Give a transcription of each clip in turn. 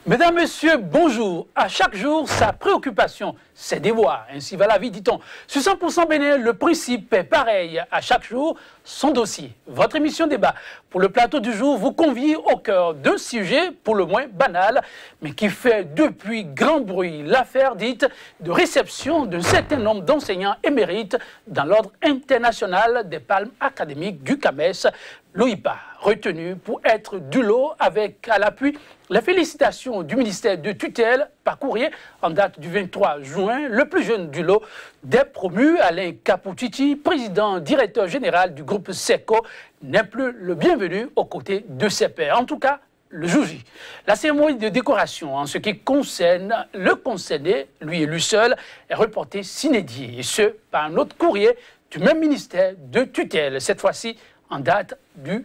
Mesdames, Messieurs, bonjour. À chaque jour, sa préoccupation, ses devoirs. Ainsi va la vie, dit-on. Sur 100% Bénin, le principe est pareil. À chaque jour, son dossier. Votre émission débat pour le plateau du jour vous convie au cœur d'un sujet pour le moins banal, mais qui fait depuis grand bruit l'affaire dite de réception d'un certain nombre d'enseignants émérites dans l'ordre international des palmes académiques du CAMES, l'OIPA, retenu pour être du lot avec à l'appui la félicitation du ministère de tutelle par courrier en date du 23 juin, le plus jeune du lot, des promus, Alain Kapouchichi, président directeur général du groupe SECO, n'est plus le bienvenu aux côtés de ses pairs. En tout cas, le jour J. La cérémonie de décoration en ce qui concerne le concerné, lui élu seul, est reportée sine die, et ce, par un autre courrier du même ministère de tutelle, cette fois-ci en date du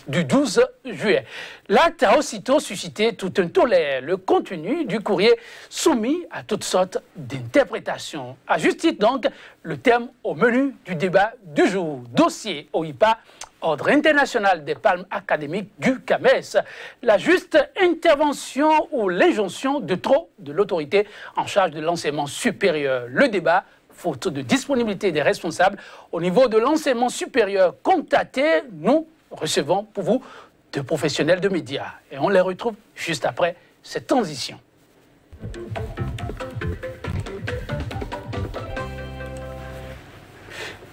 12 juillet. L'acte a aussitôt suscité tout un tollé. Le contenu du courrier soumis à toutes sortes d'interprétations. À juste titre donc, le thème au menu du débat du jour. Dossier OIPA, Ordre international des palmes académiques du CAMES. La juste intervention ou l'injonction de trop de l'autorité en charge de l'enseignement supérieur. Le débat, faute de disponibilité des responsables au niveau de l'enseignement supérieur contacté, nous recevons pour vous de professionnels de médias. Et on les retrouve juste après cette transition.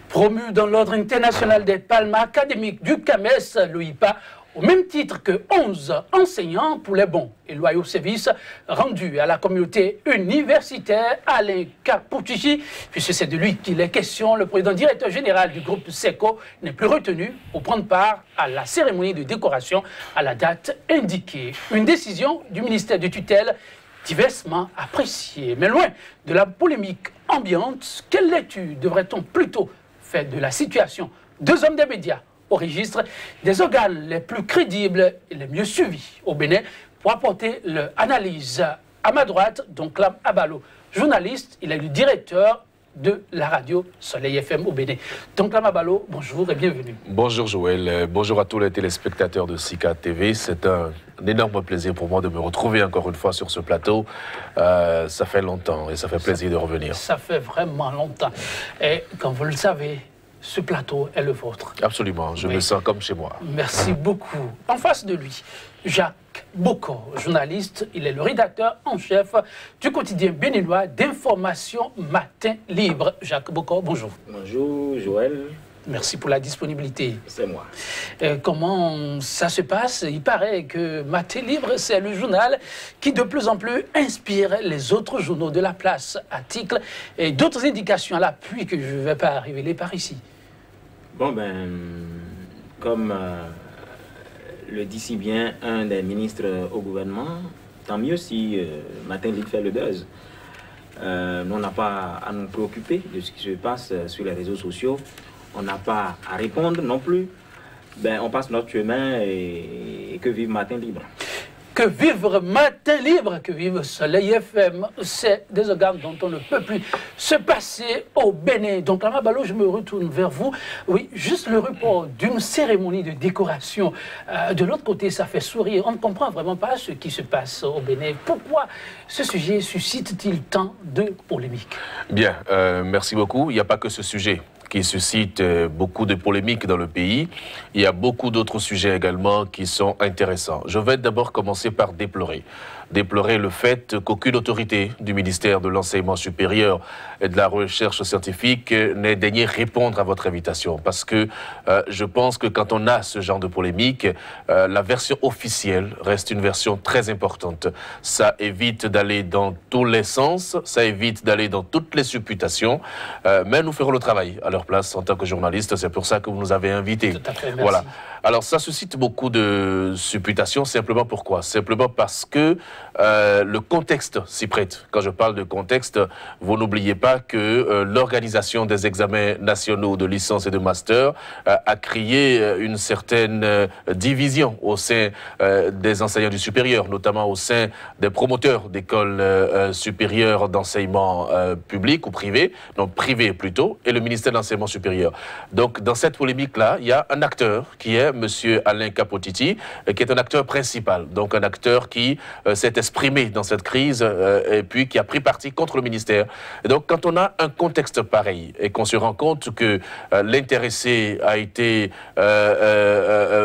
Promu dans l'ordre international des palmes académiques du CAMES, l'OIPA, au même titre que 11 enseignants pour les bons et loyaux services rendus à la communauté universitaire, Alain Kapouchichi, puisque c'est de lui qu'il est question, le président directeur général du groupe SECO n'est plus retenu pour prendre part à la cérémonie de décoration à la date indiquée. Une décision du ministère de tutelle diversement appréciée. Mais loin de la polémique ambiante, quelle lecture devrait-on plutôt faire de la situation? Deux hommes des médias au registre des organes les plus crédibles et les mieux suivis au Bénin pour apporter leur analyse. À ma droite, donc Lam Abalo, journaliste, il est le directeur de la radio Soleil FM au Bénin. Donc Lam Abalo, bonjour et bienvenue. Bonjour Joël, bonjour à tous les téléspectateurs de Sika TV. C'est un énorme plaisir pour moi de me retrouver encore une fois sur ce plateau. Ça fait longtemps et ça fait plaisir de revenir. Ça fait vraiment longtemps. Et comme vous le savez, ce plateau est le vôtre. Absolument, je me sens comme chez moi. Merci beaucoup. En face de lui, Jacques Boko, journaliste. Il est le rédacteur en chef du quotidien béninois d'information Matin Libre. Jacques Boko, bonjour. Bonjour Joël. Merci pour la disponibilité. C'est moi. Comment ça se passe? Il paraît que Matin Libre, c'est le journal qui de plus en plus inspire les autres journaux de la place, articles et d'autres indications à l'appui que je ne vais pas révéler par ici. Bon ben, comme le dit si bien un des ministres au gouvernement, tant mieux si Matin Libre fait le buzz. Nous, on n'a pas à nous préoccuper de ce qui se passe sur les réseaux sociaux. On n'a pas à répondre non plus. Ben, on passe notre chemin et que vive Matin Libre. Que vive Matin Libre, que vive Soleil FM, c'est des organes dont on ne peut plus se passer au Bénin. Donc, Lam Abalo, je me retourne vers vous. Oui, juste le report d'une cérémonie de décoration. De l'autre côté, ça fait sourire. On ne comprend vraiment pas ce qui se passe au Bénin. Pourquoi ce sujet suscite-t-il tant de polémiques? Bien, merci beaucoup. Il n'y a pas que ce sujet qui suscite beaucoup de polémiques dans le pays. Il y a beaucoup d'autres sujets également qui sont intéressants. Je vais d'abord commencer par déplorer le fait qu'aucune autorité du ministère de l'Enseignement supérieur et de la Recherche scientifique n'ait daigné répondre à votre invitation. Parce que je pense que quand on a ce genre de polémique, la version officielle reste une version très importante. Ça évite d'aller dans tous les sens, ça évite d'aller dans toutes les supputations, mais nous ferons le travail à leur place en tant que journalistes. C'est pour ça que vous nous avez invités. Tout à fait, merci. Voilà. Alors, ça suscite beaucoup de supputations. Simplement pourquoi? Simplement parce que le contexte s'y prête. Quand je parle de contexte, vous n'oubliez pas que l'organisation des examens nationaux de licence et de master a créé une certaine division au sein des enseignants du supérieur, notamment au sein des promoteurs d'écoles supérieures d'enseignement public ou privé, non privé plutôt, et le ministère de l'Enseignement supérieur. Donc, dans cette polémique-là, il y a un acteur qui est M. Alain Kapouchichi, qui est un acteur principal, donc un acteur qui s'est s'est exprimé dans cette crise et puis qui a pris parti contre le ministère. Et donc, quand on a un contexte pareil et qu'on se rend compte que l'intéressé a été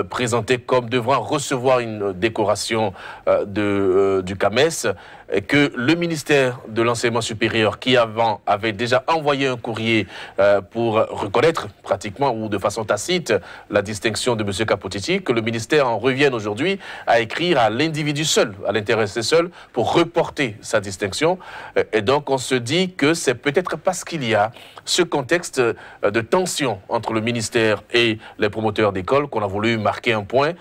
présenté comme devant recevoir une décoration du CAMES, et que le ministère de l'Enseignement supérieur, qui avant avait déjà envoyé un courrier pour reconnaître pratiquement ou de façon tacite la distinction de M. Kapotiti, que le ministère en revienne aujourd'hui à écrire à l'individu seul, à l'intéressé seul, pour reporter sa distinction. Et donc on se dit que c'est peut-être parce qu'il y a ce contexte de tension entre le ministère et les promoteurs d'école qu'on a voulu marquer un point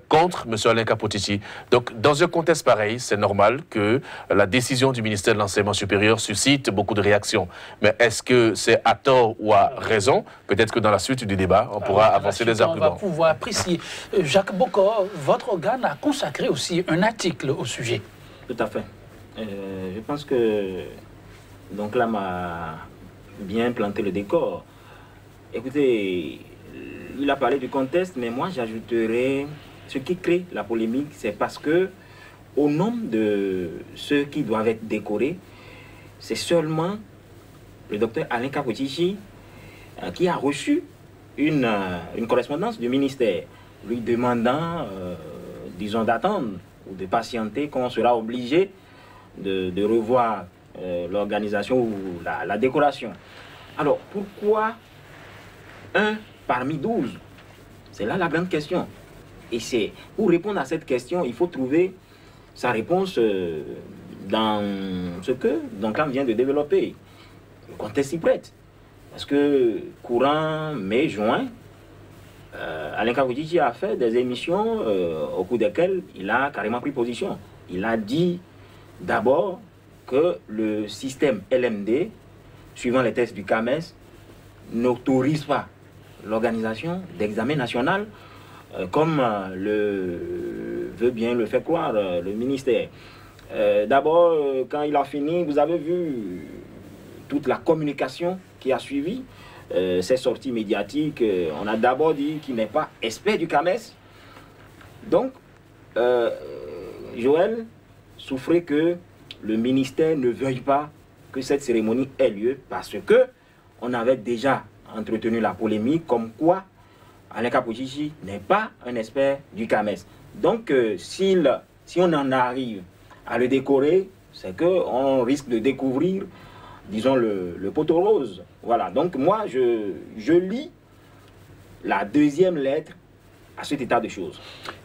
contre M. Alain Kapotiti. Donc dans un contexte pareil, c'est normal que la décision du ministère de l'Enseignement supérieur suscite beaucoup de réactions. Mais est-ce que c'est à tort ou à raison? Peut-être que dans la suite du débat, on pourra avancer des arguments. On va pouvoir apprécier. Jacques Bokor, votre organe a consacré aussi un article au sujet. Tout à fait. Je pense que donc là m'a bien planté le décor. Écoutez, il a parlé du contexte, mais moi j'ajouterais ce qui crée la polémique, c'est parce que au nombre de ceux qui doivent être décorés, c'est seulement le docteur Alain Kapotiti qui a reçu une correspondance du ministère lui demandant, disons, d'attendre ou de patienter qu'on sera obligé de revoir l'organisation ou la décoration. Alors, pourquoi un parmi 12? C'est là la grande question. Et c'est pour répondre à cette question, il faut trouver sa réponse dans ce que Donclam vient de développer. Le contexte s'y prête. Parce que courant mai-juin, Alain Kapotiti a fait des émissions au cours desquelles il a carrément pris position. Il a dit d'abord que le système LMD, suivant les tests du CAMES, n'autorise pas l'organisation d'examen national comme veut bien le faire croire le ministère. D'abord, quand il a fini, vous avez vu toute la communication qui a suivi ces sorties médiatiques. On a d'abord dit qu'il n'est pas expert du CAMES. Donc, Joël souffrait que le ministère ne veuille pas que cette cérémonie ait lieu parce que on avait déjà entretenu la polémique comme quoi Alain Kapotiti n'est pas un expert du CAMES. Donc, si on en arrive à le décorer, c'est qu'on risque de découvrir, disons, le poteau rose. Voilà, donc moi, je lis la deuxième lettre à cet état de choses.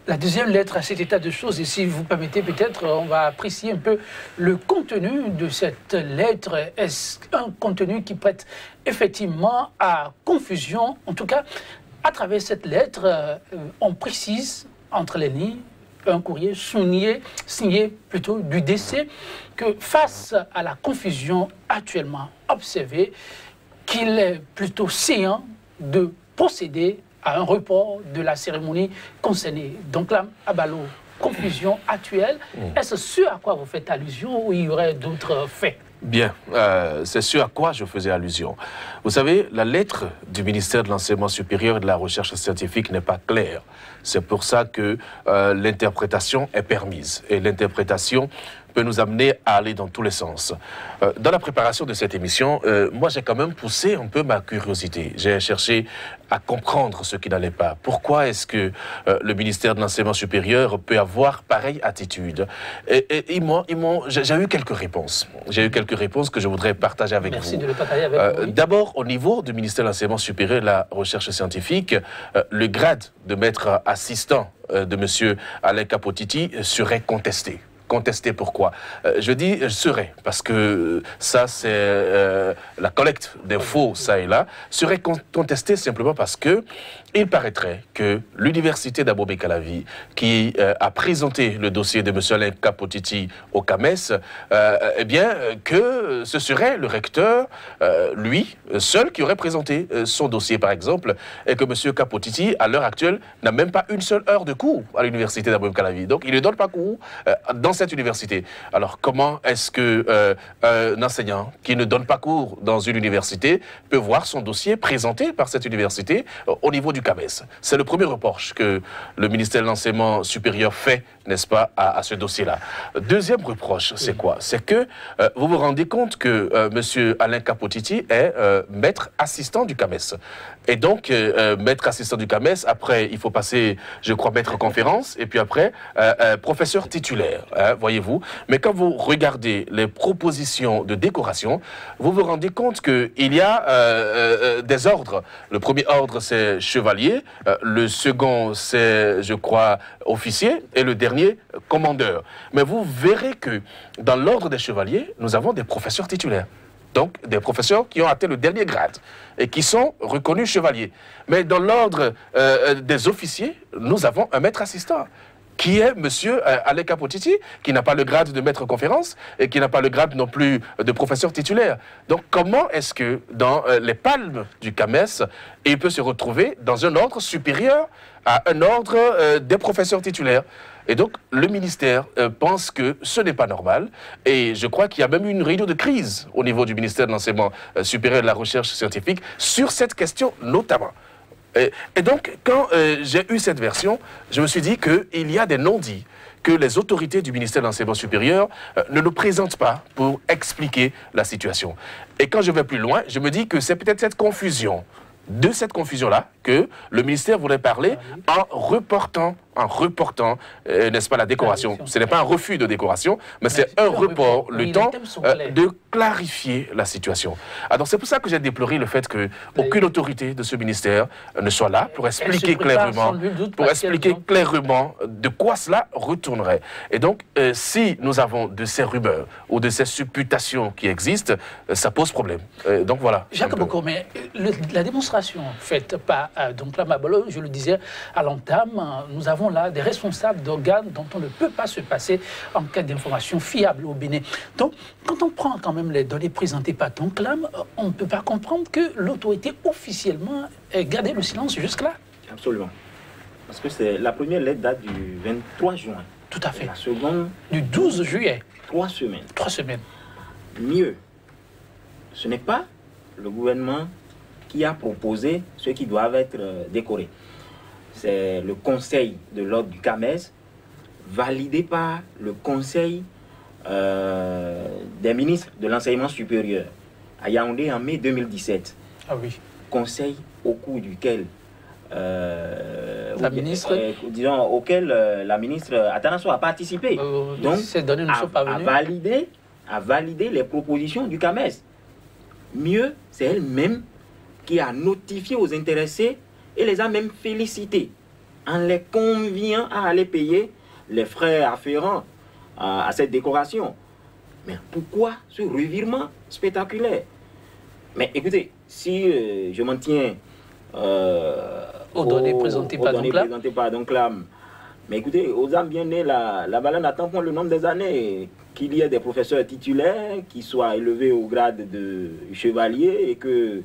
La deuxième lettre à cet état de choses, et si vous permettez, peut-être on va apprécier un peu le contenu de cette lettre. Est-ce un contenu qui prête effectivement à confusion? En tout cas, à travers cette lettre, on précise entre les lignes un courrier signé plutôt du décès, que face à la confusion actuellement observée, qu'il est plutôt séant de procéder à un report de la cérémonie concernée. Donc là, Abalo, confusion actuelle, est-ce ce à quoi vous faites allusion ou il y aurait d'autres faits? Bien, c'est ce à quoi je faisais allusion. Vous savez, la lettre du ministère de l'Enseignement supérieur et de la Recherche scientifique n'est pas claire. C'est pour ça que l'interprétation est permise. Et l'interprétation peut nous amener à aller dans tous les sens. Dans la préparation de cette émission, moi j'ai quand même poussé un peu ma curiosité. J'ai cherché à comprendre ce qui n'allait pas. Pourquoi est-ce que le ministère de l'Enseignement supérieur peut avoir pareille attitude? Et j'ai eu quelques réponses. J'ai eu quelques réponses que je voudrais partager avec vous. Merci de les partager avec vous. D'abord, au niveau du ministère de l'Enseignement supérieur et de la Recherche scientifique, le grade de maître assistant de M. Alain Kapotiti serait contesté. Contesté pourquoi? Je dis serait, parce que ça c'est la collecte d'infos, ça et là, serait contesté simplement parce que il paraîtrait que l'université d'Abomey-Calavi, qui a présenté le dossier de M. Alain Kapotiti au CAMES, eh bien, que ce serait le recteur, lui, seul, qui aurait présenté son dossier, par exemple, et que M. Kapotiti, à l'heure actuelle, n'a même pas une seule heure de cours à l'université d'Abomey-Calavi. Donc, il ne donne pas cours dans cette université. Alors, comment est-ce qu'un enseignant qui ne donne pas cours dans une université peut voir son dossier présenté par cette université au niveau du CAMES? C'est le premier reproche que le ministère de l'Enseignement supérieur fait n'est-ce pas, à ce dossier-là. Deuxième reproche, c'est quoi? C'est que vous vous rendez compte que M. Alain Kapotiti est maître assistant du CAMES. Et donc, maître assistant du CAMES, après, il faut passer, je crois, maître conférence, et puis après, professeur titulaire, hein, voyez-vous. Mais quand vous regardez les propositions de décoration, vous vous rendez compte qu'il y a des ordres. Le premier ordre, c'est chevalier, le second, c'est, je crois, officier, et le dernier, commandeur. Mais vous verrez que dans l'ordre des chevaliers, nous avons des professeurs titulaires. Donc, des professeurs qui ont atteint le dernier grade et qui sont reconnus chevaliers. Mais dans l'ordre des officiers, nous avons un maître assistant, qui est M. Alain Kapotiti, qui n'a pas le grade de maître conférence et qui n'a pas le grade non plus de professeur titulaire. Donc, comment est-ce que, dans les palmes du CAMES, il peut se retrouver dans un ordre supérieur à un ordre des professeurs titulaires? Et donc, le ministère pense que ce n'est pas normal. Et je crois qu'il y a même eu une réunion de crise au niveau du ministère de l'Enseignement supérieur et de la Recherche scientifique sur cette question notamment. Et donc, quand j'ai eu cette version, je me suis dit qu'il y a des non-dits que les autorités du ministère de l'Enseignement supérieur ne nous présentent pas pour expliquer la situation. Et quand je vais plus loin, je me dis que c'est peut-être cette confusion, de cette confusion-là, que le ministère voudrait parler en reportant, n'est-ce pas, la décoration. Ce n'est pas un refus de décoration, mais c'est un report, le temps de clarifier la situation. Alors c'est pour ça que j'ai déploré le fait qu'aucune autorité de ce ministère ne soit là pour expliquer clairement, de quoi cela retournerait. Et donc, si nous avons de ces rumeurs ou de ces supputations qui existent, ça pose problème. Donc voilà. Jacques Boko, mais la démonstration faite par donc là, Mabolo, je le disais à l'entame, nous avons là des responsables d'organes dont on ne peut pas se passer en cas d'informations fiables au Bénin. Donc, quand on prend quand même les données présentées par Tonclam, on ne peut pas comprendre que l'autorité officiellement ait gardé le silence jusque-là. Absolument. Parce que la première lettre date du 23 juin. Tout à fait. Et la seconde... Du 12 juillet. 3 semaines. 3 semaines. Mieux, ce n'est pas le gouvernement qui a proposé ceux qui doivent être décorés. C'est le conseil de l'ordre du CAMES, validé par le conseil des ministres de l'enseignement supérieur à Yaoundé en mai 2017. Ah oui. Conseil au cours duquel la ministre, disons, auquel la ministre Atanasso a participé. Donc, a validé les propositions du CAMES. Mieux, c'est elle-même qui a notifié aux intéressés et les a même félicités en les conviant à aller payer les frais afférents à cette décoration. Mais pourquoi ce revirement spectaculaire? Mais écoutez, si je m'en tiens aux données présentées par Donclam, mais écoutez, aux âmes bien nées, la balle n'attend pas le nombre des années qu'il y ait des professeurs titulaires qui soient élevés au grade de chevalier et que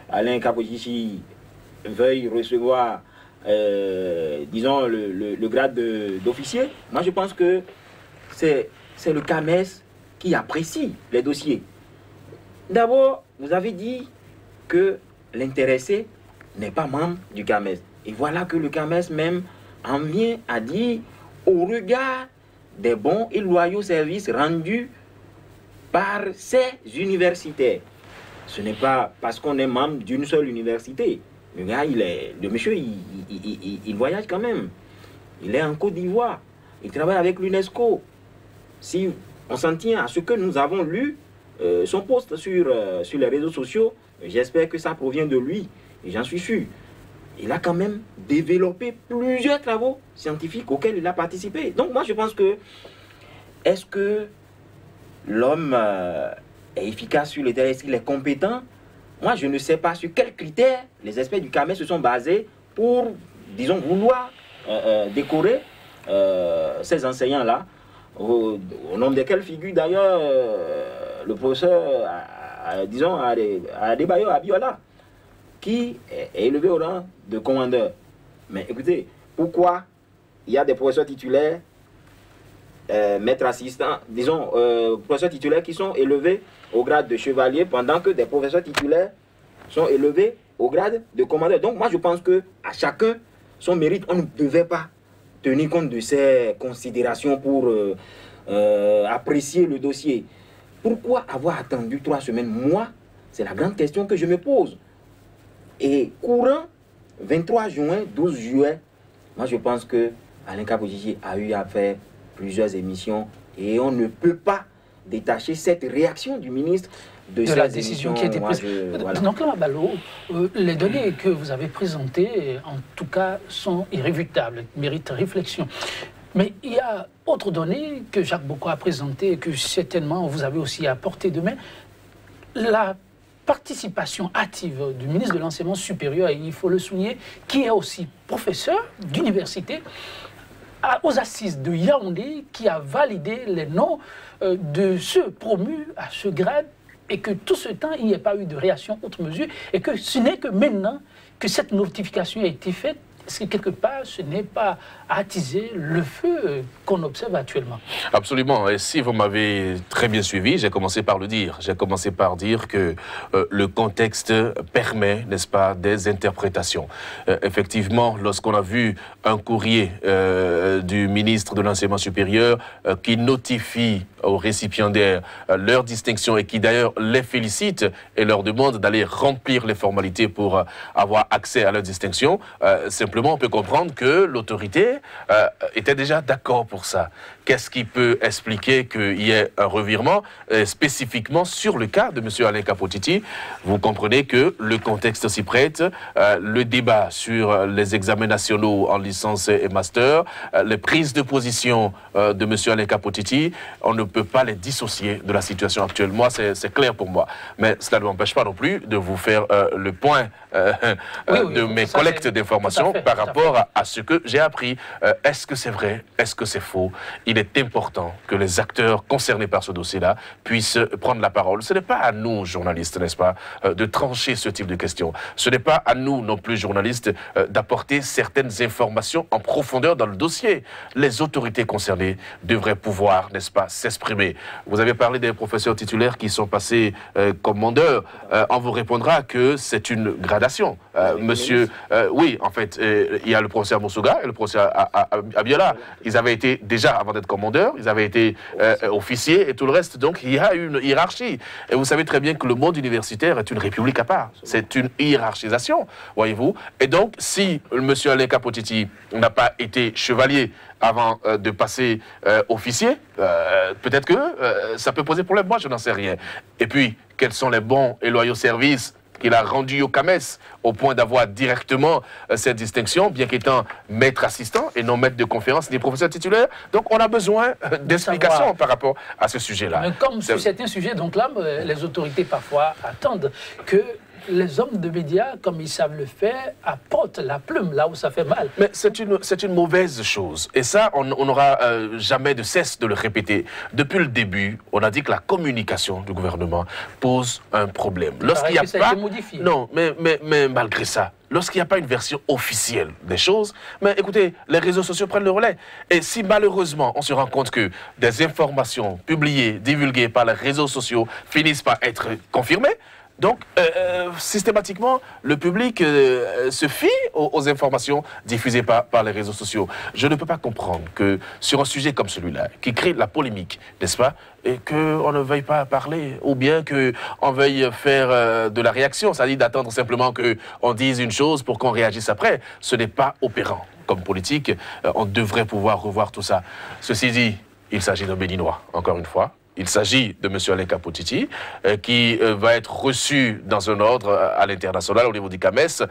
Alain Kapotiti veuille recevoir, disons, le grade d'officier. Moi, je pense que c'est le CAMES qui apprécie les dossiers. D'abord, vous avez dit que l'intéressé n'est pas membre du CAMES. Et voilà que le CAMES même en vient à dire, au regard des bons et loyaux services rendus par ces universitaires. Ce n'est pas parce qu'on est membre d'une seule université. Le gars, le monsieur, il voyage quand même. Il est en Côte d'Ivoire. Il travaille avec l'UNESCO. Si on s'en tient à ce que nous avons lu, son post sur les réseaux sociaux, j'espère que ça provient de lui. Et j'en suis sûr. Il a quand même développé plusieurs travaux scientifiques auxquels il a participé. Donc moi, je pense que, est-ce que l'homme est efficace sur le terrain, est-ce qu'il est compétent? Moi, je ne sais pas sur quels critères les experts du CAMES se sont basés pour, disons, vouloir décorer ces enseignants-là, au nombre desquels figure d'ailleurs le professeur, disons, Adebayo Abiola, qui est élevé au rang de commandeur. Mais écoutez, pourquoi il y a des professeurs titulaires, maîtres assistants, disons, professeurs titulaires qui sont élevés au grade de chevalier, pendant que des professeurs titulaires sont élevés au grade de commandeur? Donc moi je pense que à chacun son mérite. On ne devait pas tenir compte de ces considérations pour apprécier le dossier. Pourquoi avoir attendu 3 semaines? Moi, c'est la grande question que je me pose. Et courant 23 juin, 12 juillet, moi je pense que Alain Kapotiti a eu à faire plusieurs émissions et on ne peut pas détacher cette réaction du ministre de la décision qui a été prise. Voilà. Donc là, Balo, les données que vous avez présentées, en tout cas, sont irréfutables, méritent réflexion. Mais il y a autre donnée que Jacques Boko a présentée et que certainement vous avez aussi apporté demain. La participation active du ministre de l'Enseignement supérieur, et il faut le souligner, qui est aussi professeur d'université, aux assises de Yaoundé, qui a validé les noms de ceux promus à ce grade, et que tout ce temps, il n'y a pas eu de réaction outre mesure, et que ce n'est que maintenant que cette notification a été faite, parce que quelque part, ce n'est pas attiser le feu qu'on observe actuellement. Absolument. Et si vous m'avez très bien suivi, j'ai commencé par le dire. J'ai commencé par dire que le contexte permet, n'est-ce pas, des interprétations. Effectivement, lorsqu'on a vu un courrier du ministre de l'Enseignement supérieur qui notifie aux récipiendaires leur distinction et qui d'ailleurs les félicite et leur demande d'aller remplir les formalités pour avoir accès à leur distinction, simplement on peut comprendre que l'autorité était déjà d'accord pour ça. Qu'est-ce qui peut expliquer qu'il y ait un revirement spécifiquement sur le cas de M. Alain Kapotiti? Vous comprenez que le contexte s'y prête, le débat sur les examens nationaux en licence et master, les prises de position de M. Alain Kapotiti, on ne peut pas les dissocier de la situation actuelle. Moi, c'est clair pour moi. Mais cela ne m'empêche pas non plus de vous faire le point de mes collectes d'informations par rapport à ce que j'ai appris. Est-ce que c'est vrai? Est-ce que c'est faux? Il est important que les acteurs concernés par ce dossier-là puissent prendre la parole. Ce n'est pas à nous, journalistes, n'est-ce pas, de trancher ce type de questions. Ce n'est pas à nous, non plus, journalistes, d'apporter certaines informations en profondeur dans le dossier. Les autorités concernées devraient pouvoir, n'est-ce pas, s'exprimer. Vous avez parlé des professeurs titulaires qui sont passés commandeurs. On vous répondra que c'est une gradation. Monsieur, oui, en fait, il y a le professeur Moussouga et le professeur Abiola. Ils avaient été, déjà avant d'être commandeurs, ils avaient été officiers et tout le reste. Donc, il y a une hiérarchie. Et vous savez très bien que le monde universitaire est une république à part. C'est une hiérarchisation, voyez-vous. Et donc, si M. Alain Kapotiti n'a pas été chevalier avant de passer officier, peut-être que ça peut poser problème. Moi, je n'en sais rien. Et puis, quels sont les bons et loyaux services qu'il a rendu au CAMES au point d'avoir directement cette distinction, bien qu'étant maître assistant et non maître de conférence ni professeur titulaire. Donc on a besoin d'explications par rapport à ce sujet-là. Mais comme sur certains sujets, donc là, les autorités parfois attendent que les hommes de médias, comme ils savent le faire, apportent la plume là où ça fait mal. Mais c'est une mauvaise chose. Et ça, on n'aura jamais de cesse de le répéter. Depuis le début, on a dit que la communication du gouvernement pose un problème. Lorsqu'il n'y a pas... modifié. Non, mais malgré ça, lorsqu'il n'y a pas une version officielle des choses, mais écoutez, les réseaux sociaux prennent le relais. Et si malheureusement, on se rend compte que des informations publiées, divulguées par les réseaux sociaux finissent par être confirmées, donc, systématiquement, le public se fie aux informations diffusées par les réseaux sociaux. Je ne peux pas comprendre que sur un sujet comme celui-là, qui crée de la polémique, n'est-ce pas, et qu'on ne veuille pas parler, ou bien qu'on veuille faire de la réaction, c'est-à-dire d'attendre simplement qu'on dise une chose pour qu'on réagisse après. Ce n'est pas opérant. Comme politique, on devrait pouvoir revoir tout ça. Ceci dit, il s'agit d'un Béninois, encore une fois. Il s'agit de M. Alain Kapotiti, qui va être reçu dans un ordre à l'international au niveau du CAMES.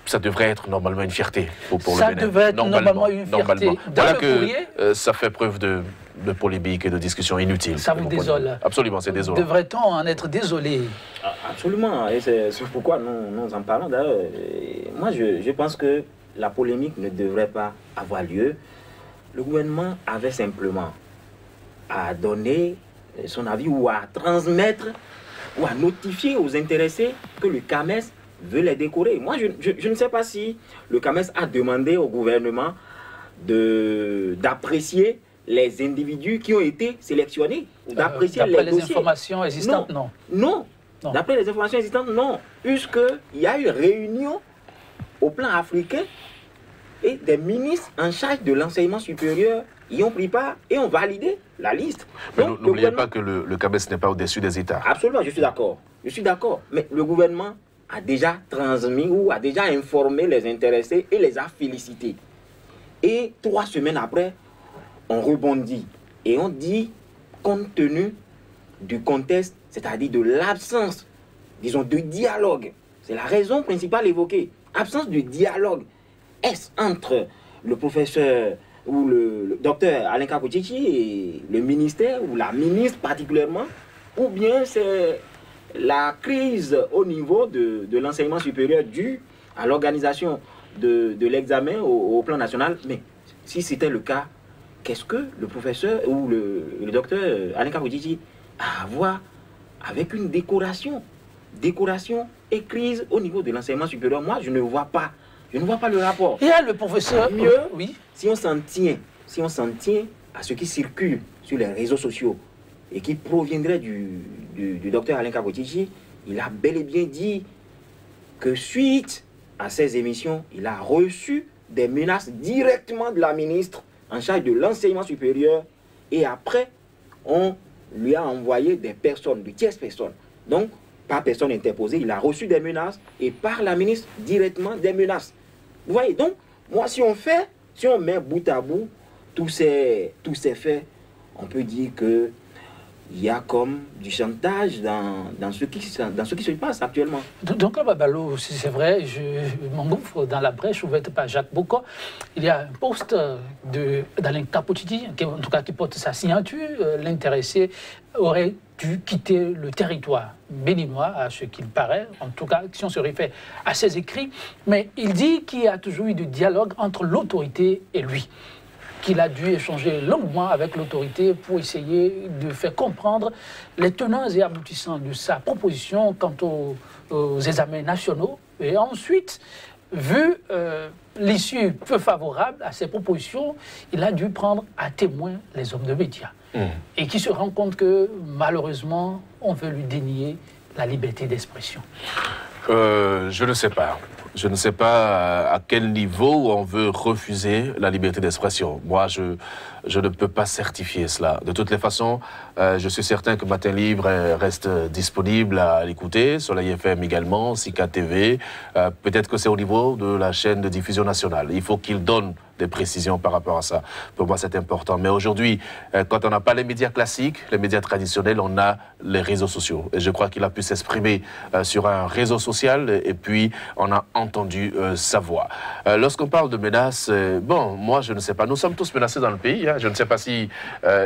Ça devrait être normalement une fierté pour le Bénin. Ça devrait être normalement une fierté. Voilà que ça fait preuve de polémique et de discussion inutile. Ça vous désole. Absolument, c'est désolant. Devrait-on en être désolé? Absolument, et c'est pourquoi nous en parlons. D'ailleurs, moi, je pense que la polémique ne devrait pas avoir lieu. Le gouvernement avait simplement à donner son avis ou à transmettre ou à notifier aux intéressés que le CAMES veut les décorer. Moi, je ne sais pas si le CAMES a demandé au gouvernement d'apprécier les individus qui ont été sélectionnés, ou d'apprécier les dossiers. D'après les informations existantes, non. Non. D'après les informations existantes, non. Puisqu'il y a eu réunion au plan africain Et des ministres en charge de l'enseignement supérieur y ont pris part et ont validé la liste. Mais n'oubliez pas que le CABES n'est pas au-dessus des États. Absolument, je suis d'accord. Je suis d'accord. Mais le gouvernement a déjà transmis ou a déjà informé les intéressés et les a félicités. Et 3 semaines après, on rebondit. Et on dit, compte tenu du contexte, c'est-à-dire de l'absence, disons, de dialogue. C'est la raison principale évoquée. Absence de dialogue. Est-ce entre le professeur ou le docteur Alain Kapoutchichi et le ministère ou la ministre particulièrement, ou bien c'est la crise au niveau de l'enseignement supérieur due à l'organisation de l'examen au plan national? Mais si c'était le cas, qu'est-ce que le professeur ou le docteur Alain Kapoutchichi a à voir avec une décoration et crise au niveau de l'enseignement supérieur? Moi, je ne vois pas le rapport. Il y a le professeur... Mieux, oui. si on s'en tient à ce qui circule sur les réseaux sociaux et qui proviendrait du docteur Alain Kapoutchichi, il a bel et bien dit que suite à ces émissions, il a reçu des menaces directement de la ministre en charge de l'enseignement supérieur et après, on lui a envoyé des personnes, de tierces personnes. Donc, par personne interposée, il a reçu des menaces et par la ministre directement des menaces. Vous voyez, donc, moi, si on met bout à bout tous ces faits, on peut dire que il y a comme du chantage dans ce qui se passe actuellement. Donc là, Babalo, c'est vrai, je m'engouffre dans la brèche ouverte par Jacques Boko. Il y a un poste d'Alain Kapoutchichi, en tout cas qui porte sa signature. L'intéressé aurait dû quitter le territoire béninois, à ce qu'il paraît, en tout cas si on se réfère à ses écrits. Mais il dit qu'il y a toujours eu du dialogue entre l'autorité et lui, qu'il a dû échanger longuement avec l'autorité pour essayer de faire comprendre les tenants et aboutissants de sa proposition quant aux examens nationaux. Et ensuite, vu l'issue peu favorable à ces propositions, il a dû prendre à témoin les hommes de médias. Et qui se rend compte que, malheureusement, on veut lui dénier la liberté d'expression. Je ne sais pas. Je ne sais pas à quel niveau on veut refuser la liberté d'expression. Moi, je ne peux pas certifier cela. De toutes les façons, je suis certain que Matin Libre reste disponible à l'écouter, Soleil FM également, Sika TV. Peut-être que c'est au niveau de la chaîne de diffusion nationale. Il faut qu'il donne des précisions par rapport à ça. Pour moi, c'est important. Mais aujourd'hui, quand on n'a pas les médias classiques, les médias traditionnels, on a les réseaux sociaux. Et je crois qu'il a pu s'exprimer sur un réseau social et puis on a entendu sa voix. Lorsqu'on parle de menaces, bon, moi, je ne sais pas. Nous sommes tous menacés dans le pays. Hein. Je ne sais pas si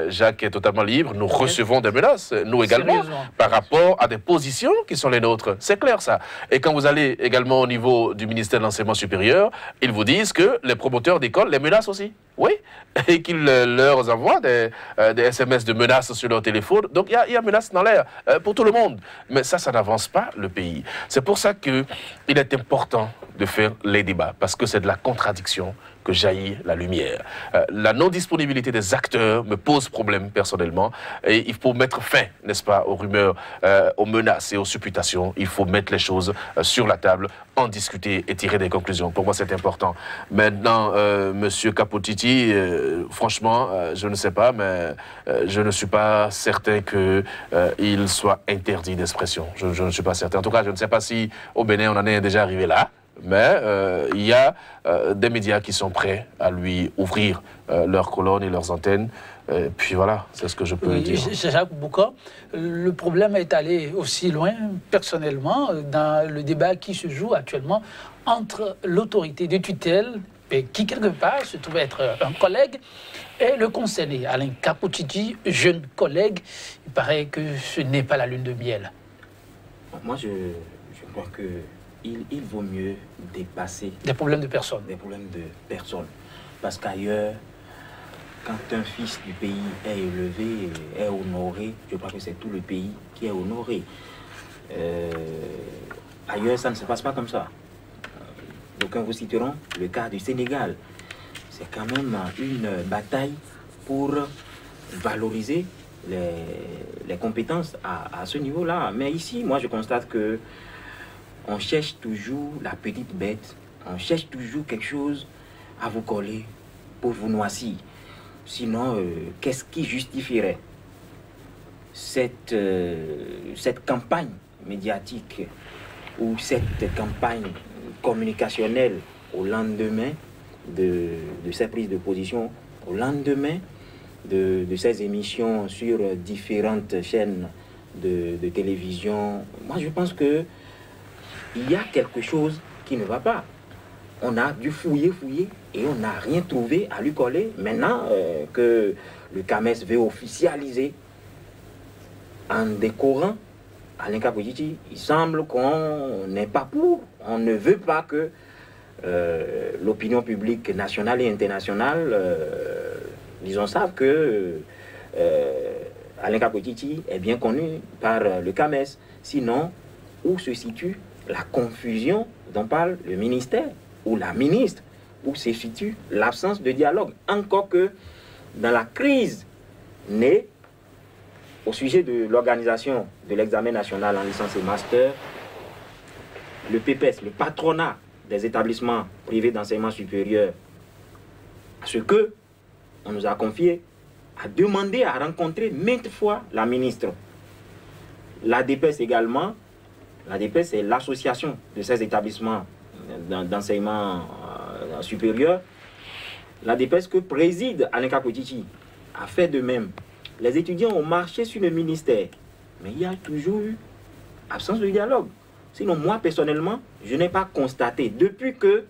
Jacques est totalement libre. Nous recevons des menaces, nous également, par rapport à des positions qui sont les nôtres. C'est clair, ça. Et quand vous allez également au niveau du ministère de l'Enseignement supérieur, ils vous disent que les promoteurs d'école les menacent aussi, oui, et qu'ils leur envoient des SMS de menaces sur leur téléphone. Donc il y a menaces dans l'air pour tout le monde. Mais ça n'avance pas le pays. C'est pour ça qu'il est important de faire les débats, parce que c'est de la contradiction que jaillit la lumière. La non-disponibilité des acteurs me pose problème personnellement, et il faut mettre fin, n'est-ce pas, aux rumeurs, aux menaces et aux supputations. Il faut mettre les choses sur la table, en discuter et tirer des conclusions. Pour moi, c'est important. Maintenant, Monsieur Kapoutchichi, franchement, je ne sais pas, mais je ne suis pas certain qu'il soit interdit d'expression. Je ne suis pas certain. En tout cas, je ne sais pas si au Bénin, on en est déjà arrivé là. Mais il y a des médias qui sont prêts à lui ouvrir leurs colonnes et leurs antennes. Et puis voilà, c'est ce que je peux dire. Jacques Bouka, le problème est allé aussi loin, personnellement, dans le débat qui se joue actuellement entre l'autorité de tutelle, qui quelque part se trouve être un collègue, et le concerné, Alain Kapoutchichi, jeune collègue. Il paraît que ce n'est pas la lune de miel. Moi, je crois que il vaut mieux dépasser des problèmes de personnes. Des problèmes de personnes. Parce qu'ailleurs, quand un fils du pays est élevé, est honoré, je crois que c'est tout le pays qui est honoré. Ailleurs, ça ne se passe pas comme ça. D'aucuns vous citeront le cas du Sénégal. C'est quand même une bataille pour valoriser les compétences à ce niveau-là. Mais ici, moi, je constate que on cherche toujours la petite bête, on cherche toujours quelque chose à vous coller pour vous noircir. Sinon, qu'est-ce qui justifierait cette campagne médiatique ou cette campagne communicationnelle au lendemain de ces prises de position, au lendemain de ces émissions sur différentes chaînes de télévision? Moi, je pense qu'il y a quelque chose qui ne va pas. On a dû fouiller et on n'a rien trouvé à lui coller. Maintenant que le CAMES veut officialiser en décorant Alain Kapoué-Titi, il semble qu'on n'est pas pour. On ne veut pas que l'opinion publique nationale et internationale, disons, savent que Alain Kapoué-Titi est bien connu par le CAMES. Sinon, où se situe la confusion dont parle le ministère ou la ministre? Où se situe l'absence de dialogue? Encore que dans la crise née au sujet de l'organisation de l'examen national en licence et master, le PPS, le patronat des établissements privés d'enseignement supérieur, à ce que on nous a confié, a demandé à rencontrer maintes fois la ministre. L'ADPES également, l'ADPES c'est l'association de ces établissements d'enseignement supérieur. L'ADPES que préside Alain Kapoué-Titi a fait de même. Les étudiants ont marché sur le ministère, mais il y a toujours eu absence de dialogue. Sinon, moi, personnellement, je n'ai pas constaté, depuis que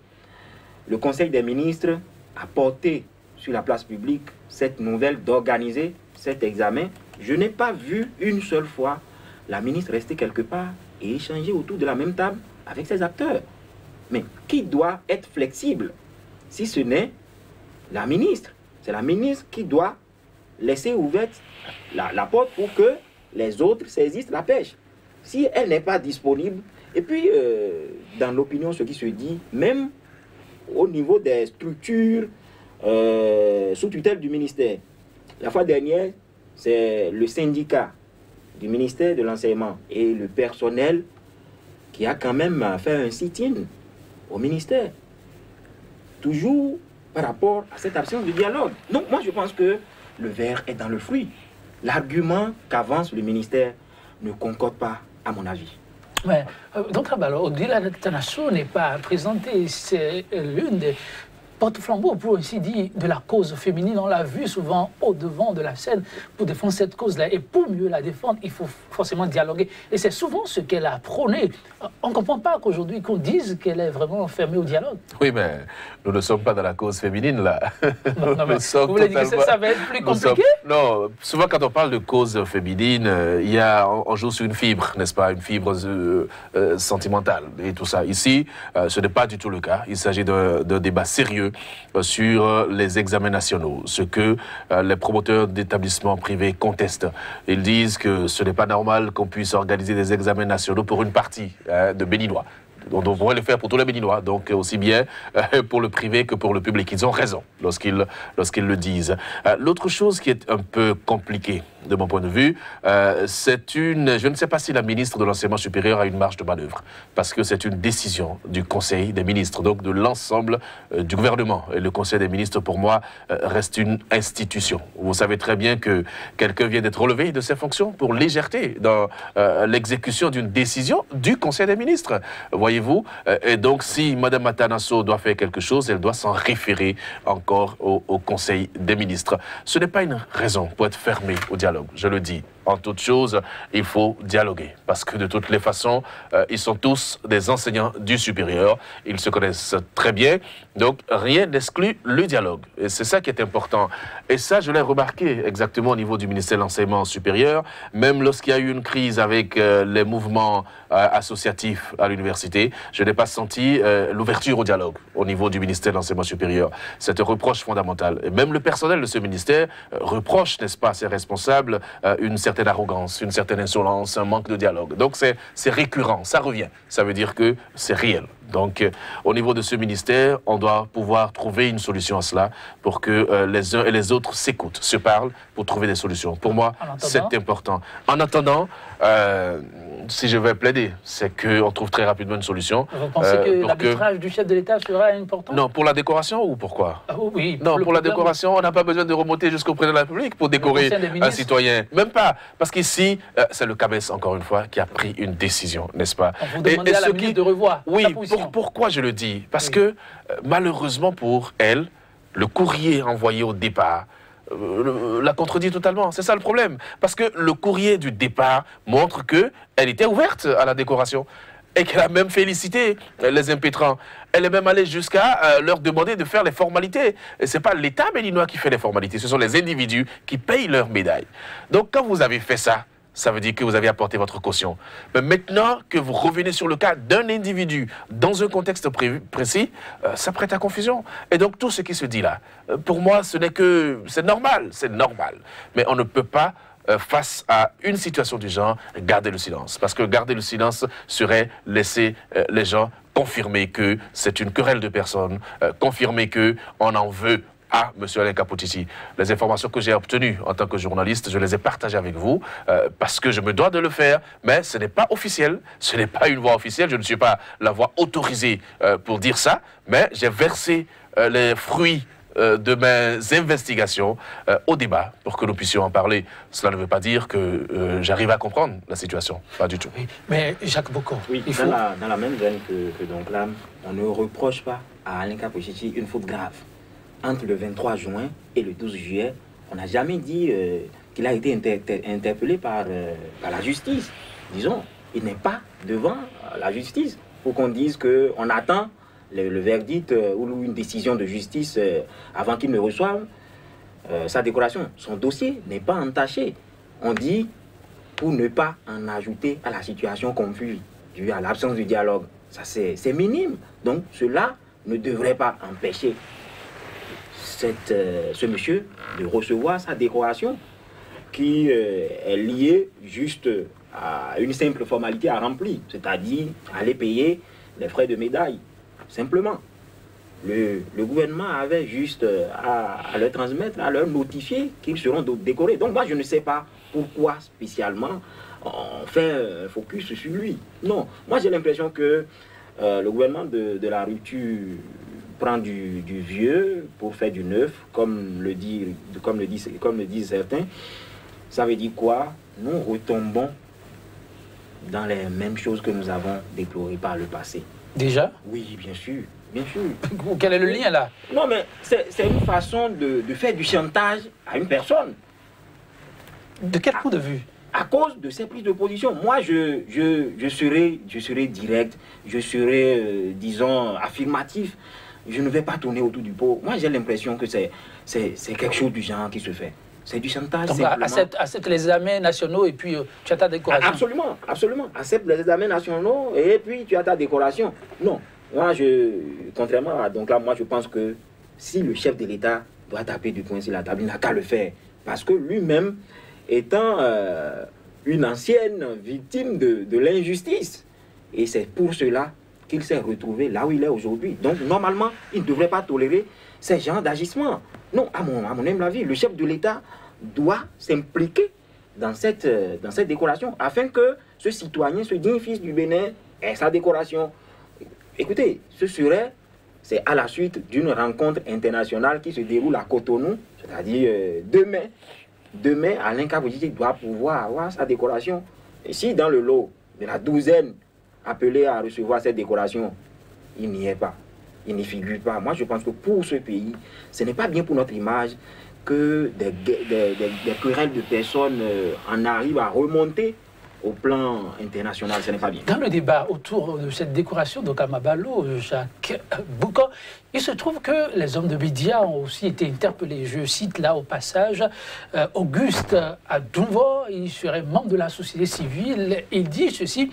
le Conseil des ministres a porté sur la place publique cette nouvelle d'organiser cet examen, je n'ai pas vu une seule fois la ministre rester quelque part et échanger autour de la même table avec ses acteurs. Mais qui doit être flexible si ce n'est la ministre? C'est la ministre qui doit laisser ouverte la porte pour que les autres saisissent la pêche. Si elle n'est pas disponible, et puis dans l'opinion, ce qui se dit, même au niveau des structures sous tutelle du ministère. La fois dernière, c'est le syndicat du ministère de l'enseignement et le personnel qui a quand même fait un sit-in au ministère. Toujours par rapport à cette absence de dialogue. Donc moi je pense que le verre est dans le fruit. L'argument qu'avance le ministère ne concorde pas, à mon avis. Ouais. Donc, Odila Tanasso n'est pas présenté. C'est l'une des porte-flambeaux, pour ainsi dire, de la cause féminine. On l'a vu souvent au devant de la scène pour défendre cette cause-là. Et pour mieux la défendre, il faut forcément dialoguer. Et c'est souvent ce qu'elle a prôné. On ne comprend pas qu'aujourd'hui, qu'on dise qu'elle est vraiment fermée au dialogue. Oui, mais nous ne sommes pas dans la cause féminine, là. Non, mais vous voulez dire que ça va être plus compliqué? Non, souvent quand on parle de cause féminine, on joue sur une fibre, n'est-ce pas? Une fibre sentimentale et tout ça. Ici, ce n'est pas du tout le cas. Il s'agit d'un débat sérieux sur les examens nationaux, ce que les promoteurs d'établissements privés contestent. Ils disent que ce n'est pas normal qu'on puisse organiser des examens nationaux pour une partie de Béninois. On pourrait le faire pour tous les Béninois, donc aussi bien pour le privé que pour le public. Ils ont raison lorsqu'ils le disent. L'autre chose qui est un peu compliquée, de mon point de vue, je ne sais pas si la ministre de l'Enseignement supérieur a une marge de manœuvre, parce que c'est une décision du Conseil des ministres, donc de l'ensemble du gouvernement. Et le Conseil des ministres, pour moi, reste une institution. Vous savez très bien que quelqu'un vient d'être relevé de ses fonctions pour légèreté dans l'exécution d'une décision du Conseil des ministres. Voyez-vous, et donc si Mme Matanasso doit faire quelque chose, elle doit s'en référer encore au Conseil des ministres. Ce n'est pas une raison pour être fermé au dialogue, je le dis. En toute chose, il faut dialoguer, parce que de toutes les façons, ils sont tous des enseignants du supérieur, ils se connaissent très bien, donc rien n'exclut le dialogue. Et c'est ça qui est important. Et ça, je l'ai remarqué exactement au niveau du ministère de l'Enseignement supérieur, même lorsqu'il y a eu une crise avec les mouvements associatifs à l'université, je n'ai pas senti l'ouverture au dialogue au niveau du ministère de l'Enseignement supérieur. C'est un reproche fondamental. Et même le personnel de ce ministère reproche, n'est-ce pas, à ses responsables, une certaine arrogance, une certaine insolence, un manque de dialogue. Donc c'est récurrent, ça revient. Ça veut dire que c'est réel. Donc, au niveau de ce ministère, on doit pouvoir trouver une solution à cela pour que les uns et les autres s'écoutent, se parlent pour trouver des solutions. Pour moi, c'est important. En attendant, si je vais plaider, c'est qu'on trouve très rapidement une solution. Vous pensez que l'arbitrage du chef de l'État sera important? Non, pour la décoration ou pourquoi? Oui. Non, pour la décoration, on n'a pas besoin de remonter jusqu'au président de la République pour décorer un citoyen. Même pas. Parce qu'ici, c'est le CAMES, encore une fois, qui a pris une décision, n'est-ce pas? Vous demandez à la ministre de revoir sa position. Pourquoi je le dis? Parce que, malheureusement pour elle, le courrier envoyé au départ la contredit totalement. C'est ça le problème. Parce que le courrier du départ montre qu'elle était ouverte à la décoration et qu'elle a même félicité les impétrants. Elle est même allée jusqu'à leur demander de faire les formalités. Et ce n'est pas l'État béninois qui fait les formalités, ce sont les individus qui payent leurs médailles. Donc quand vous avez fait ça, ça veut dire que vous avez apporté votre caution. Mais maintenant que vous revenez sur le cas d'un individu dans un contexte précis, ça prête à confusion. Et donc tout ce qui se dit là, pour moi, ce n'est que... c'est normal. Mais on ne peut pas, face à une situation du genre, garder le silence. Parce que garder le silence serait laisser les gens confirmer que c'est une querelle de personnes, confirmer qu'on en veut à M. Alain Kapotisi. Les informations que j'ai obtenues en tant que journaliste, je les ai partagées avec vous parce que je me dois de le faire, mais ce n'est pas officiel, ce n'est pas une voix officielle, je ne suis pas la voix autorisée pour dire ça, mais j'ai versé les fruits de mes investigations au débat pour que nous puissions en parler. Cela ne veut pas dire que j'arrive à comprendre la situation, pas du tout. Oui, mais Jacques Bokor, oui, dans la même veine que donc là, on ne reproche pas à Alain Kapotisi une faute grave. Entre le 23 juin et le 12 juillet, on n'a jamais dit qu'il a été interpellé par la justice. Disons, il n'est pas devant la justice pour qu'on dise qu'on attend le verdict ou une décision de justice avant qu'il ne reçoive sa décoration. Son dossier n'est pas entaché. On dit pour ne pas en ajouter à la situation confuse due à l'absence de dialogue. Ça, c'est minime. Donc, cela ne devrait pas empêcher ce monsieur de recevoir sa décoration qui est liée juste à une simple formalité à remplir, c'est-à-dire aller payer les frais de médaille, simplement. Le gouvernement avait juste à leur transmettre, à leur notifier qu'ils seront décorés. Donc moi je ne sais pas pourquoi spécialement on fait un focus sur lui. Non, moi j'ai l'impression que le gouvernement de la rupture prend du vieux pour faire du neuf, comme le disent certains. Ça veut dire quoi? Nous retombons dans les mêmes choses que nous avons déplorées par le passé. Déjà? Oui, bien sûr. Bien sûr. Quel est le lien là? Non, mais c'est une façon de faire du chantage à une personne. De quel point de vue? À cause de ses prises de position. Moi, je serai direct, je serai, disons, affirmatif. Je ne vais pas tourner autour du pot. Moi, j'ai l'impression que c'est quelque chose du genre qui se fait. C'est du chantage. Donc, accepte les examens nationaux et puis tu as ta décoration. Absolument, absolument. Accepte les examens nationaux et puis tu as ta décoration. Non. Moi, contrairement à... Donc là, moi, je pense que si le chef de l'État doit taper du poing sur la table, il n'a qu'à le faire. Parce que lui-même, étant une ancienne victime de l'injustice, et c'est pour cela qu'il s'est retrouvé là où il est aujourd'hui. Donc, normalement, il ne devrait pas tolérer ces genres d'agissement. Non, à mon humble avis, le chef de l'État doit s'impliquer dans cette décoration afin que ce citoyen, ce digne fils du Bénin, ait sa décoration. Écoutez, c'est à la suite d'une rencontre internationale qui se déroule à Cotonou, c'est-à-dire demain. Demain, Alain Kapotisi doit pouvoir avoir sa décoration. Et si dans le lot de la douzaine appelés à recevoir cette décoration, il n'y est pas, il n'y figure pas. Moi, je pense que pour ce pays, ce n'est pas bien pour notre image que des querelles de personnes en arrivent à remonter au plan international, ce n'est pas bien. Dans le débat autour de cette décoration de Kamabalo, Jacques Bokor, il se trouve que les hommes de médias ont aussi été interpellés. Je cite là au passage Auguste Adunvo, il serait membre de la société civile. Il dit ceci: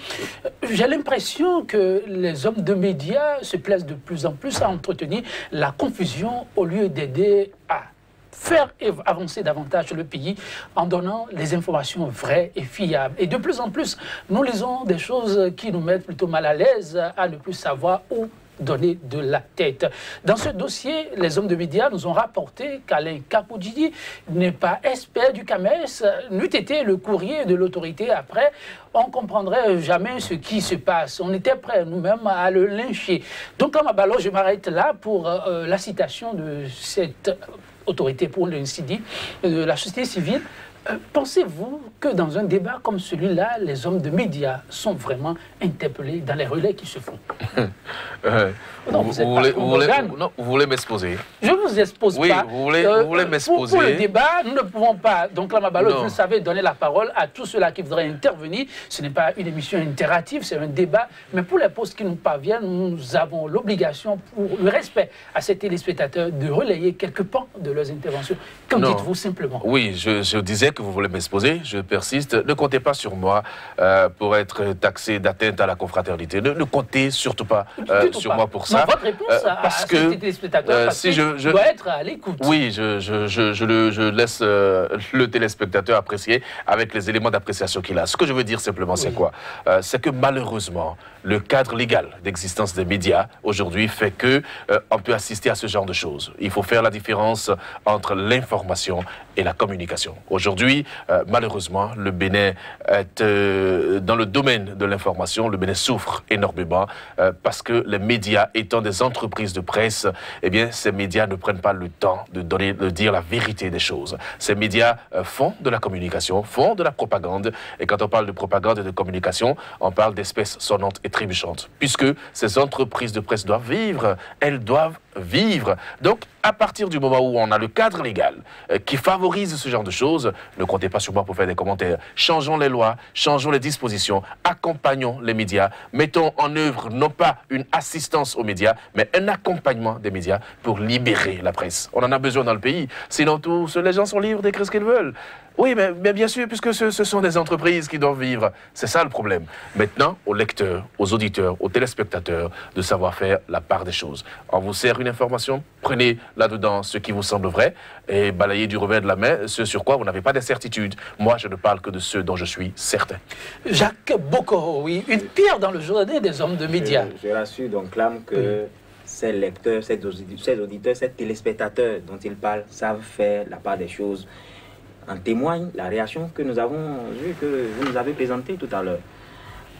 j'ai l'impression que les hommes de médias se plaisent de plus en plus à entretenir la confusion au lieu d'aider à faire avancer davantage le pays en donnant les informations vraies et fiables. Et de plus en plus, nous lisons des choses qui nous mettent plutôt mal à l'aise à ne plus savoir où donner de la tête. Dans ce dossier, les hommes de médias nous ont rapporté qu'Alain Kapoudjidi n'est pas expert du CAMES, n'eût été le courrier de l'autorité après, on ne comprendrait jamais ce qui se passe. On était prêts nous-mêmes à le lyncher. Donc, Amabalo, je m'arrête là pour la citation de cette autorité, pour ainsi dire, de la société civile. Pensez-vous que dans un débat comme celui-là, les hommes de médias sont vraiment interpellés dans les relais qui se font? Non, vous voulez m'exposer? Je ne vous expose oui, pas. Vous voulez m'exposer? Pour le débat, nous ne pouvons pas, donc là, Mabalo, vous le savez, donner la parole à tous ceux-là qui voudraient intervenir. Ce n'est pas une émission interactive, c'est un débat. Mais pour les postes qui nous parviennent, nous avons l'obligation, pour le respect à ces téléspectateurs, de relayer quelques pans de leurs interventions. Qu'en dites-vous simplement? Oui, je disais que vous voulez m'exposer, je persiste. Ne comptez pas sur moi pour être taxé d'atteinte à la confraternité. Ne comptez surtout pas sur moi pour ça. Non, votre réponse à ces téléspectateurs doit être à l'écoute. Oui, je laisse le téléspectateur apprécier avec les éléments d'appréciation qu'il a. Ce que je veux dire simplement, c'est quoi? C'est que malheureusement, le cadre légal d'existence des médias aujourd'hui fait que on peut assister à ce genre de choses. Il faut faire la différence entre l'information et la communication. Aujourd'hui, malheureusement, le Bénin est dans le domaine de l'information. Le Bénin souffre énormément parce que les médias étant des entreprises de presse, eh bien, ces médias ne prennent pas le temps de dire la vérité des choses. Ces médias font de la communication, font de la propagande. Et quand on parle de propagande et de communication, on parle d'espèces sonnantes et trébuchantes. Puisque ces entreprises de presse doivent vivre, elles doivent vivre. Donc, à partir du moment où on a le cadre légal qui favorise ce genre de choses, ne comptez pas sur moi pour faire des commentaires. Changeons les lois, changeons les dispositions, accompagnons les médias, mettons en œuvre non pas une assistance aux médias, mais un accompagnement des médias pour libérer la presse. On en a besoin dans le pays, sinon tous les gens sont libres d'écrire ce qu'ils veulent. Oui, mais bien sûr, puisque ce sont des entreprises qui doivent vivre. C'est ça le problème. Maintenant, aux lecteurs, aux auditeurs, aux téléspectateurs, de savoir faire la part des choses. On vous sert une information, prenez là-dedans ce qui vous semble vrai et balayez du revers de la main ce sur quoi vous n'avez pas de certitude. Moi, je ne parle que de ceux dont je suis certain. Jacques Bokoro, oui, une pierre dans le jardin des hommes de médias. Je rassure donc clame que ces lecteurs, ces auditeurs, ces téléspectateurs dont ils parlent savent faire la part des choses. En témoigne la réaction que nous avons vue, que vous nous avez présentée tout à l'heure.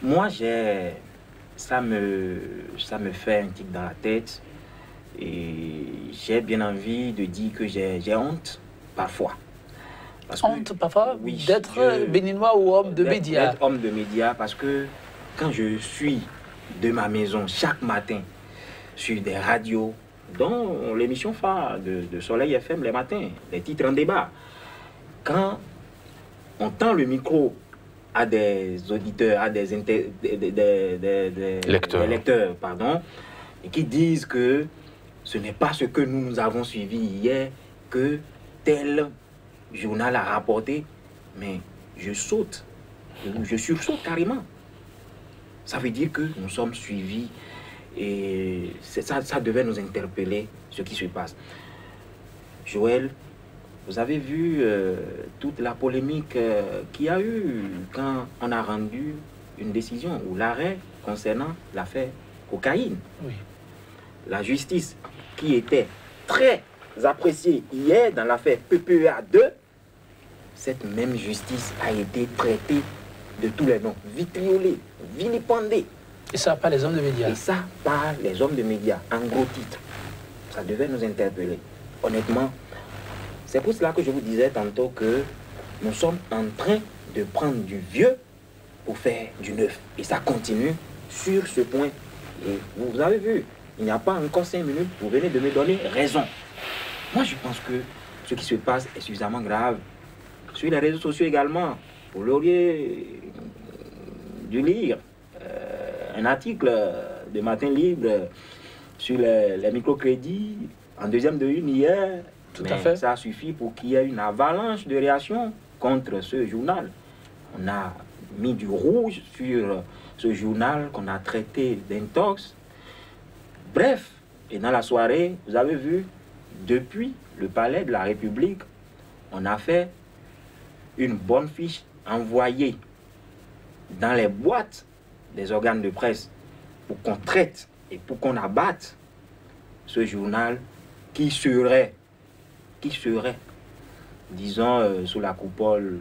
Moi, ça me fait un tic dans la tête et j'ai bien envie de dire que j'ai honte parfois. Honte parfois d'être béninois ou homme de médias. D'être homme de médias parce que quand je suis de ma maison chaque matin sur des radios, dont l'émission phare de Soleil FM les matins, les titres en débat, quand on tend le micro à des auditeurs, à des lecteurs, pardon, et qui disent que ce n'est pas ce que nous avons suivi hier, que tel journal a rapporté, mais je saute, je sursaute carrément. Ça veut dire que nous sommes suivis et ça devait nous interpeller, ce qui se passe. Joël, vous avez vu toute la polémique qu'il y a eu quand on a rendu une décision ou l'arrêt concernant l'affaire cocaïne. Oui. La justice qui était très appréciée hier dans l'affaire PPEA 2, cette même justice a été traitée de tous les noms, vitriolée, vilipendée. Et ça par les hommes de médias. Et ça par les hommes de médias, en gros titre. Ça devait nous interpeller. Honnêtement, c'est pour cela que je vous disais tantôt que nous sommes en train de prendre du vieux pour faire du neuf. Et ça continue sur ce point. Et vous avez vu, il n'y a pas encore 5 minutes, vous venez de me donner raison. Moi, je pense que ce qui se passe est suffisamment grave. Sur les réseaux sociaux également, vous l'auriez dû lire un article de Matin Libre sur les microcrédits en deuxième de une hier. Tout à fait. Ça suffit pour qu'il y ait une avalanche de réactions contre ce journal. On a mis du rouge sur ce journal qu'on a traité d'intox. Bref, et dans la soirée, vous avez vu, depuis le palais de la République, on a fait une bonne fiche envoyée dans les boîtes des organes de presse pour qu'on traite et pour qu'on abatte ce journal qui serait, disons, sous la coupole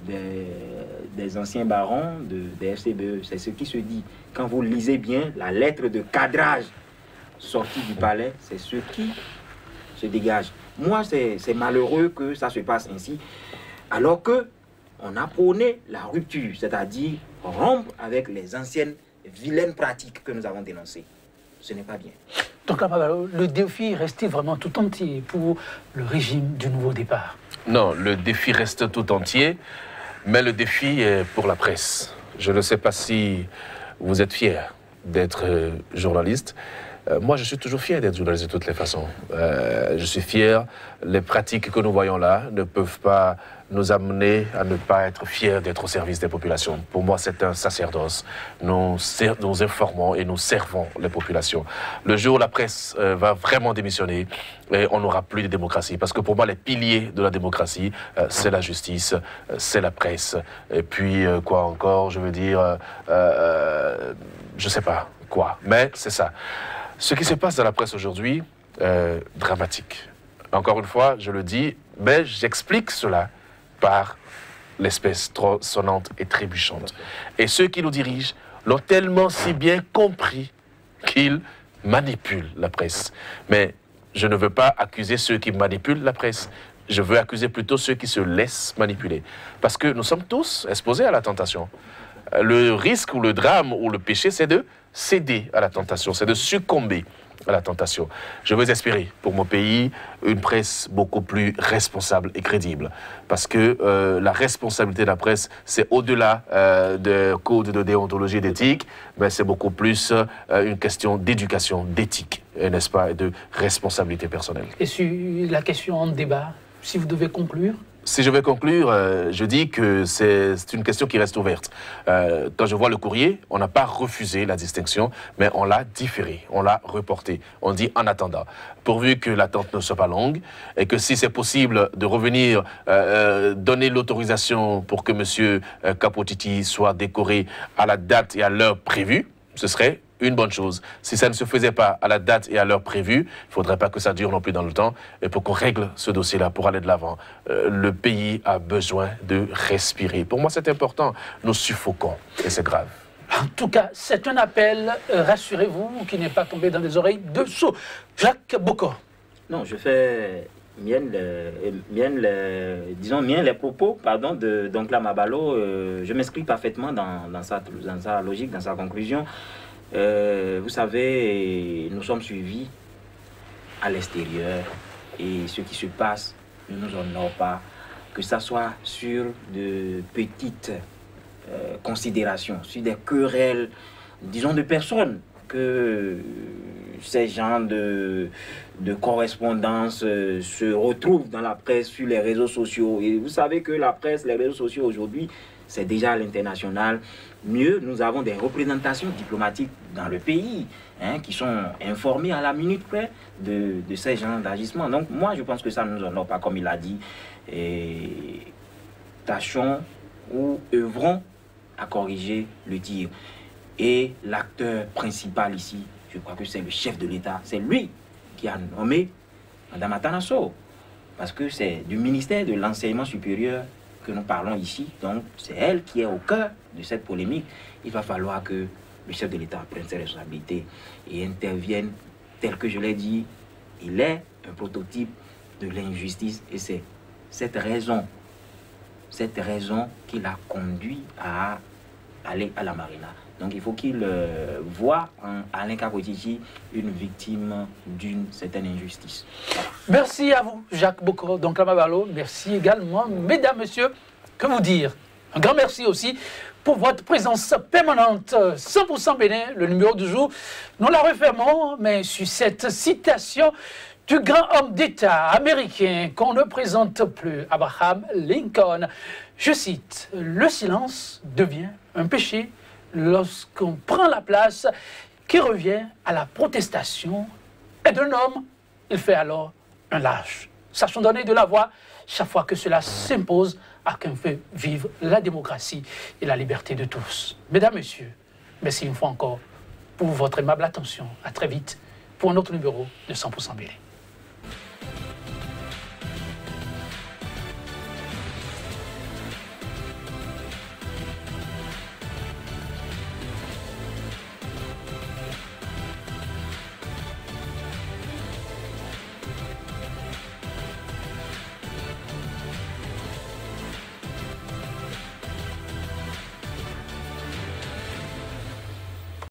des anciens barons des FCBE. C'est ce qui se dit. Quand vous lisez bien la lettre de cadrage sortie du palais, c'est ce qui se dégage. Moi, c'est malheureux que ça se passe ainsi, alors que on a prôné la rupture, c'est-à-dire rompre avec les anciennes vilaines pratiques que nous avons dénoncées. Ce n'est pas bien. Donc, le défi restait vraiment tout entier pour le régime du nouveau départ. Non, le défi reste tout entier, mais le défi est pour la presse. Je ne sais pas si vous êtes fier d'être journaliste. Moi, je suis toujours fier d'être journaliste de toutes les façons. Je suis fier. Les pratiques que nous voyons là ne peuvent pas nous amener à ne pas être fiers d'être au service des populations. Pour moi, c'est un sacerdoce. Nous informons et nous servons les populations. Le jour où la presse va vraiment démissionner, et on n'aura plus de démocratie. Parce que pour moi, les piliers de la démocratie, c'est la justice, c'est la presse. Et puis, quoi encore, je veux dire, je sais pas quoi, mais c'est ça. Ce qui se passe dans la presse aujourd'hui, dramatique. Encore une fois, je le dis, mais j'explique cela par l'espèce trop sonnante et trébuchante. Et ceux qui nous dirigent l'ont tellement si bien compris qu'ils manipulent la presse. Mais je ne veux pas accuser ceux qui manipulent la presse. Je veux accuser plutôt ceux qui se laissent manipuler. Parce que nous sommes tous exposés à la tentation. Le risque ou le drame ou le péché, c'est de céder à la tentation, c'est de succomber à la tentation. Je veux espérer pour mon pays une presse beaucoup plus responsable et crédible. Parce que la responsabilité de la presse, c'est au-delà des codes de déontologie et d'éthique, mais c'est beaucoup plus une question d'éducation, d'éthique, n'est-ce pas, et de responsabilité personnelle. Et sur la question en débat, si vous devez conclure? Si je vais conclure, je dis que c'est une question qui reste ouverte. Quand je vois le courrier, on n'a pas refusé la distinction, mais on l'a différé, on l'a reporté. On dit en attendant, pourvu que l'attente ne soit pas longue, et que si c'est possible de revenir donner l'autorisation pour que M. Kapotiti soit décoré à la date et à l'heure prévue, ce serait une bonne chose. Si ça ne se faisait pas à la date et à l'heure prévue, il ne faudrait pas que ça dure non plus dans le temps. Et pour qu'on règle ce dossier-là, pour aller de l'avant, le pays a besoin de respirer. Pour moi, c'est important. Nous suffoquons et c'est grave. En tout cas, c'est un appel, rassurez-vous, qui n'est pas tombé dans les oreilles de sourds. Jacques Boko. Non, je fais mienne les propos de Doncla Mabalo. Je m'inscris parfaitement dans sa logique, dans sa conclusion. Vous savez, nous sommes suivis à l'extérieur et ce qui se passe ne nous honore pas, que ce soit sur de petites considérations, sur des querelles, disons, de personnes, que ces gens de correspondance se retrouvent dans la presse, sur les réseaux sociaux. Et vous savez que la presse, les réseaux sociaux aujourd'hui, c'est déjà à l'international. Mieux, nous avons des représentations diplomatiques dans le pays qui sont informées à la minute près de ces genres d'agissements. Donc moi, je pense que ça ne nous honore pas, comme il a dit. Et tâchons ou œuvrons à corriger le tir. Et l'acteur principal ici, je crois que c'est le chef de l'État. C'est lui qui a nommé Mme Atanasso. Parce que c'est du ministère de l'Enseignement supérieur que nous parlons ici. Donc, c'est elle qui est au cœur de cette polémique. Il va falloir que le chef de l'État prenne ses responsabilités et intervienne tel que je l'ai dit. Il est un prototype de l'injustice et c'est cette raison qui l'a conduit à aller à la marina. Donc, il faut qu'il voit en Alain Kapotiti une victime d'une certaine injustice. Voilà. Merci à vous, Jacques Boko, donc Mabalo. Merci également, mesdames, messieurs. Que vous dire? Un grand merci aussi pour votre présence permanente. 100% Bénin, le numéro du jour. Nous la refermons, mais sur cette citation du grand homme d'État américain qu'on ne présente plus, Abraham Lincoln. Je cite, « Le silence devient un péché lorsqu'on prend la place qui revient à la protestation. Et d'un homme, il fait alors un lâche. Sachons donner de la voix chaque fois que cela s'impose afin de faire vivre la démocratie et la liberté de tous. Mesdames, Messieurs, merci une fois encore pour votre aimable attention. À très vite pour un autre numéro de 100% BD.